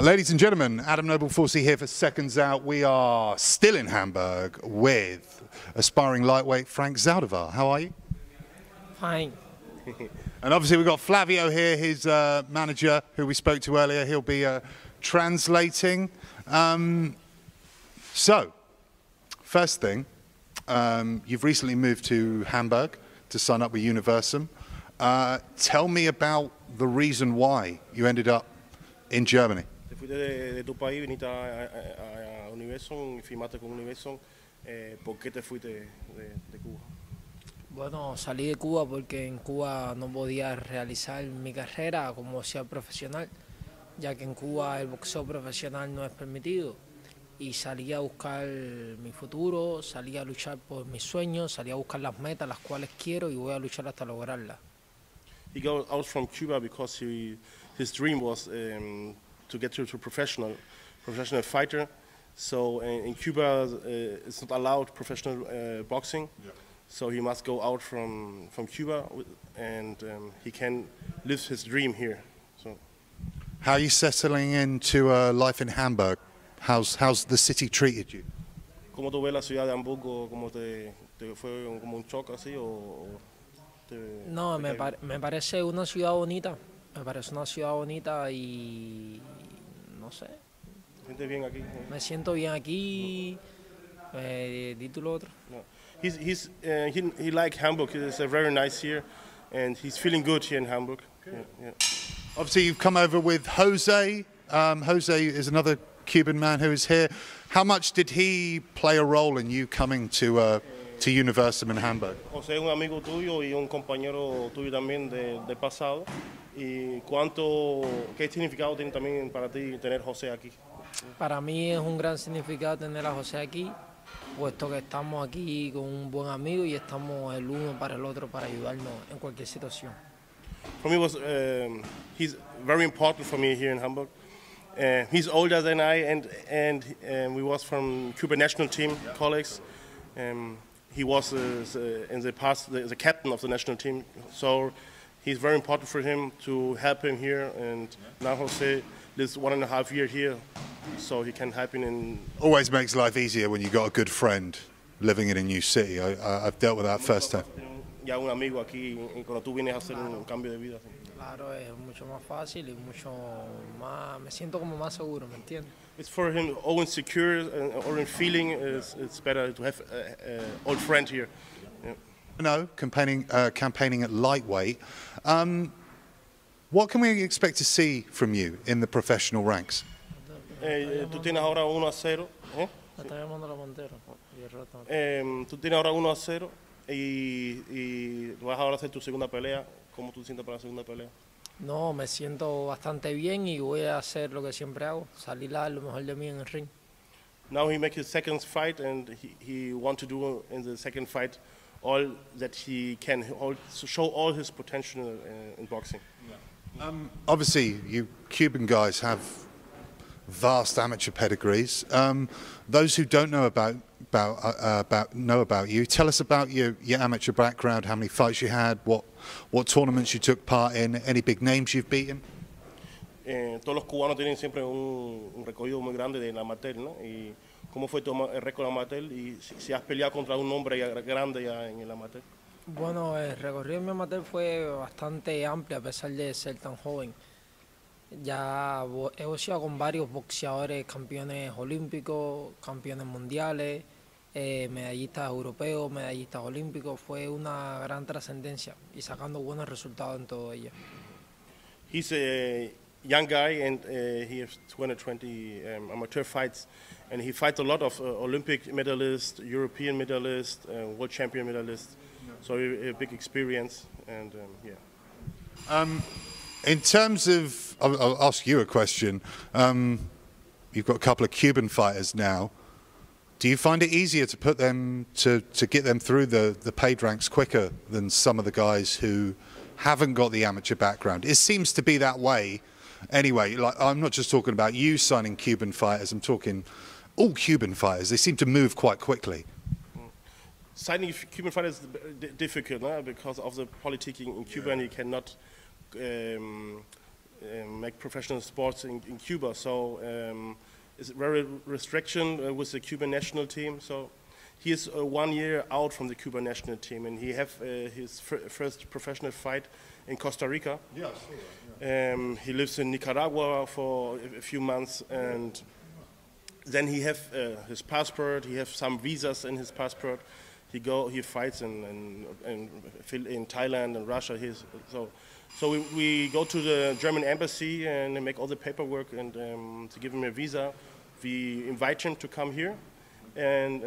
Ladies and gentlemen, Adam Noble Forcey here for Seconds Out. We are still in Hamburg with aspiring lightweight Frank Zaldivar. How are you? Fine. And obviously we've got Flavio here, his manager, who we spoke to earlier. He'll be translating. So, first thing, you've recently moved to Hamburg to sign up with Universum. Tell me about the reason why you ended up in Germany. Te fuiste de tu país, viniste a Universum y firmaste con Universum. ¿Por qué te fuiste de Cuba? Bueno, salí de Cuba porque en Cuba no podía realizar mi carrera como boxeador profesional, ya que en Cuba el boxeo profesional no es permitido. Y salí a buscar mi futuro, salí a luchar por mis sueños, salí a buscar las metas las cuales quiero y voy a luchar hasta lograrlas. He got out from Cuba because his dream was to get to a professional fighter. So in Cuba, it's not allowed professional boxing. Yeah. So he must go out from Cuba, and he can live his dream here. So, how are you settling into life in Hamburg? How's the city treated you? ¿Cómo tú ves la ciudad de Hamburgo? ¿Cómo te fue como un shock así o No, me parece una ciudad bonita. Me parece una ciudad bonita y no sé. ¿Te sientes bien aquí? Me siento bien aquí. Di tú lo otro. No. He like Hamburg. It's a very nice here, and he's feeling good here in Hamburg. Yeah, yeah. Obviously, you've come over with Jose. Jose is another Cuban man who is here. How much did he play a role in you coming to Universum in Hamburg? José es un amigo tuyo y un compañero tuyo también de pasado. ¿Y qué significado tiene también para ti tener José aquí? Para mí es un gran significado tener a José aquí, puesto que estamos aquí con un buen amigo y estamos el uno para el otro para ayudarnos en cualquier situación. For me, he's very important for me here in Hamburg. He's older than I, and we was from Cuban national team colleagues. He was in the past the captain of the national team, so he's very important for him to help him here. And now Jose lives 1.5 years here, so he can help him in. Always makes life easier when you got a good friend living in a new city. I've dealt with that firsthand. Ya un amigo aquí cuando tú vienes a hacer un cambio de vida. Claro, es mucho más fácil y mucho más, me siento como más seguro, ¿me entiendes? It's for him own secure and own feeling. It's better to have an old friend here. Yeah. No, campaigning at lightweight. What can we expect to see from you in the professional ranks? Tú tienes ahora 1-0. Me está llamando la Montero. Tú tienes ahora 1-0 y vas ahora a hacer tu segunda pelea. ¿Cómo tú te sientes para la segunda pelea? No, me siento bastante bien y voy a hacer lo que siempre hago, salir a dar lo mejor de mí en el ring. Now he makes his second fight and he want to do in the second fight all that he can, show all his potential in boxing. Yeah. Obviously, you Cuban guys have vast amateur pedigrees. Those who don't know about you, tell us about your amateur background, how many fights you had, what tournaments you took part in, any big names you've beaten. Todos los cubanos tienen siempre un recorrido muy grande de amateur, ¿no? Y cómo fue tu récord amateur y si has peleado contra un hombre grande ya en el amateur. Bueno, el recorrido en mi amateur fue bastante amplio a pesar de ser tan joven. Ya he boxeado con varios boxeadores, campeones olímpicos, campeones mundiales, medallistas europeos, medallistas olímpicos. Fue una gran trascendencia y sacando buenos resultados en todo ello. He's a young guy and he has 220 amateur fights, and he fights a lot of Olympic medalists, European medalists, world champion medalists. So a big experience, and yeah. In terms of, I'll ask you a question. You've got a couple of Cuban fighters now. Do you find it easier to put them to get them through the paid ranks quicker than some of the guys who haven't got the amateur background? It seems to be that way. Anyway, like I'm not just talking about you signing Cuban fighters. I'm talking all Cuban fighters. They seem to move quite quickly. Signing Cuban fighters is difficult, because of the politicking in Cuba, and he cannot make professional sports in Cuba. So it's very restriction with the Cuban national team. So he is 1 year out from the Cuban national team, and he have his first professional fight in Costa Rica. Yeah, I saw that, yeah. He lives in Nicaragua for a few months, and then he have his passport. He have some visas in his passport. He fights in Thailand and Russia. So we go to the German embassy and make all the paperwork and to give him a visa. We invite him to come here, and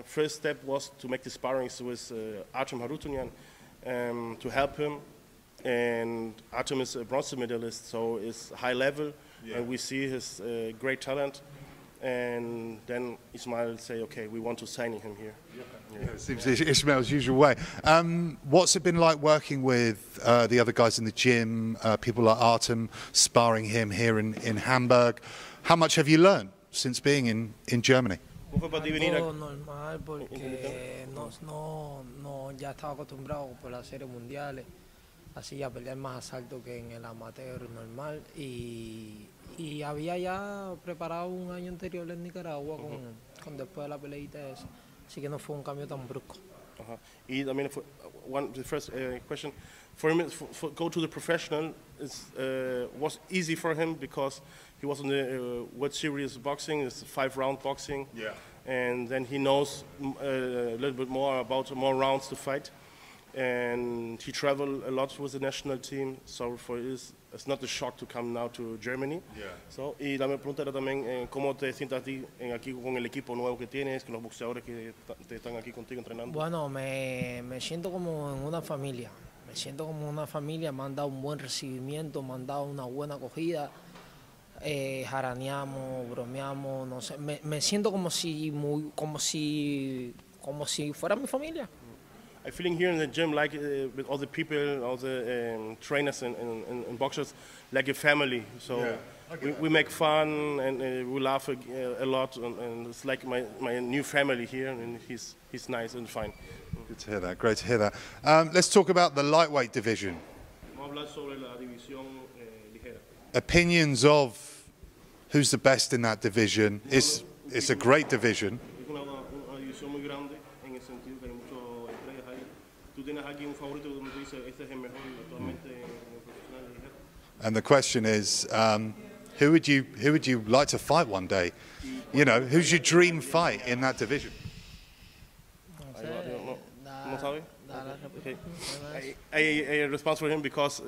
first step was to make the sparrings with Artem Harutyunyan to help him. And Artem is a bronze medalist, so it's high level, and we see his great talent. And then Ismail say, okay, we want to sign him here. Yeah, it seems Ismail's usual way. What's it been like working with the other guys in the gym, people like Artem, sparring him here in Hamburg? How much have you learned since being in Germany? Algo normal porque ya estaba acostumbrado por las series mundiales, así a pelear más asalto que en el amateur normal, y había ya preparado un año anterior en Nicaragua con después de la peleita esa, así que no fue un cambio tan brusco. I mean, the first question for him, go to the professional was easy for him because he was in the World Series boxing. It's 5-round boxing, and then he knows a little bit more about more rounds to fight. And he traveled a lot with the national team, so for it's not a shock to come now to Germany. So, y la pregunta era también cómo te sientes a ti aquí con el equipo nuevo que tienes, con los boxeadores que están aquí contigo entrenando. Bueno, me siento como en una familia. Me siento como una familia. Me han dado un buen recibimiento, me han dado una buena acogida. Jaraneamos, bromeamos, no sé. Me siento como si fuera mi familia. I'm feeling here in the gym like with all the people, all the trainers and boxers, like a family. So we make fun and we laugh a lot, and it's like my new family here, and he's nice and fine. Good to hear that. Great to hear that. Let's talk about the lightweight division. Opinions of who's the best in that division. It's a great division. And the question is, who would you like to fight one day? You know, who's your dream fight in that division? I respond for him because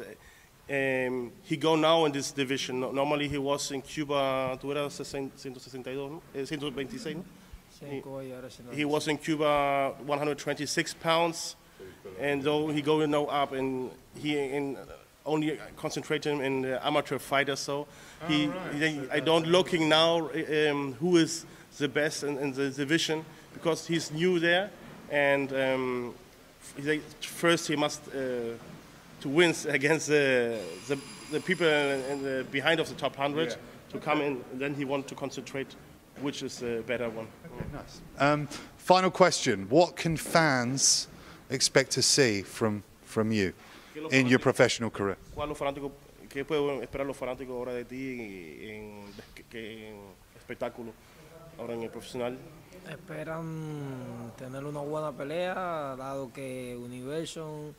he go now in this division. Normally he was in Cuba. ¿Tú eras 162, ¿no? 126, ¿no? He was in Cuba 126 pounds. And though he go now up, and he only concentrating in the amateur fighter, so I don't looking now who is the best in the division because he's new there, and first he must to win against the people in the behind of the top 100 to come in. And then he want to concentrate which is the better one. Okay, nice. Final question: what can fans expect to see from you in your professional career? ¿Qué pueden esperar los fanáticos ahora de ti en espectáculo ahora en el profesional? Esperan tener una buena pelea, dado que Universum,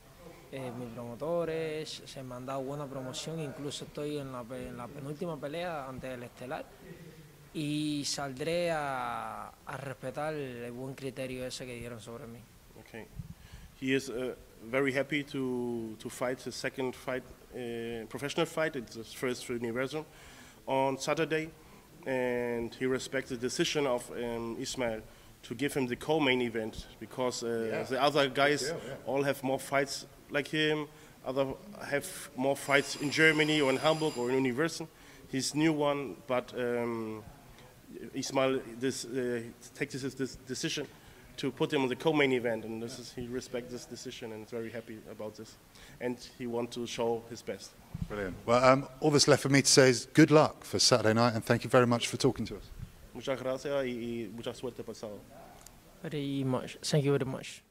mis promotores, se me han dado buena promoción, incluso estoy en la penúltima pelea ante el estelar, y saldré a respetar el buen criterio ese que dieron sobre mí. Okay. He is very happy to fight his second fight, professional fight. It's his first for Universum on Saturday, and he respects the decision of Ismail to give him the co-main event because the other guys all have more fights like him. Other have more fights in Germany or in Hamburg or in Universum. He's new one, but Ismail takes this decision to put him on the co-main event, and he respects this decision and is very happy about this, and he wants to show his best. Brilliant. Well, all that's left for me to say is good luck for Saturday night, and thank you very much for talking to us. Muchas gracias y mucha suerte para el sábado. Very much. Thank you very much.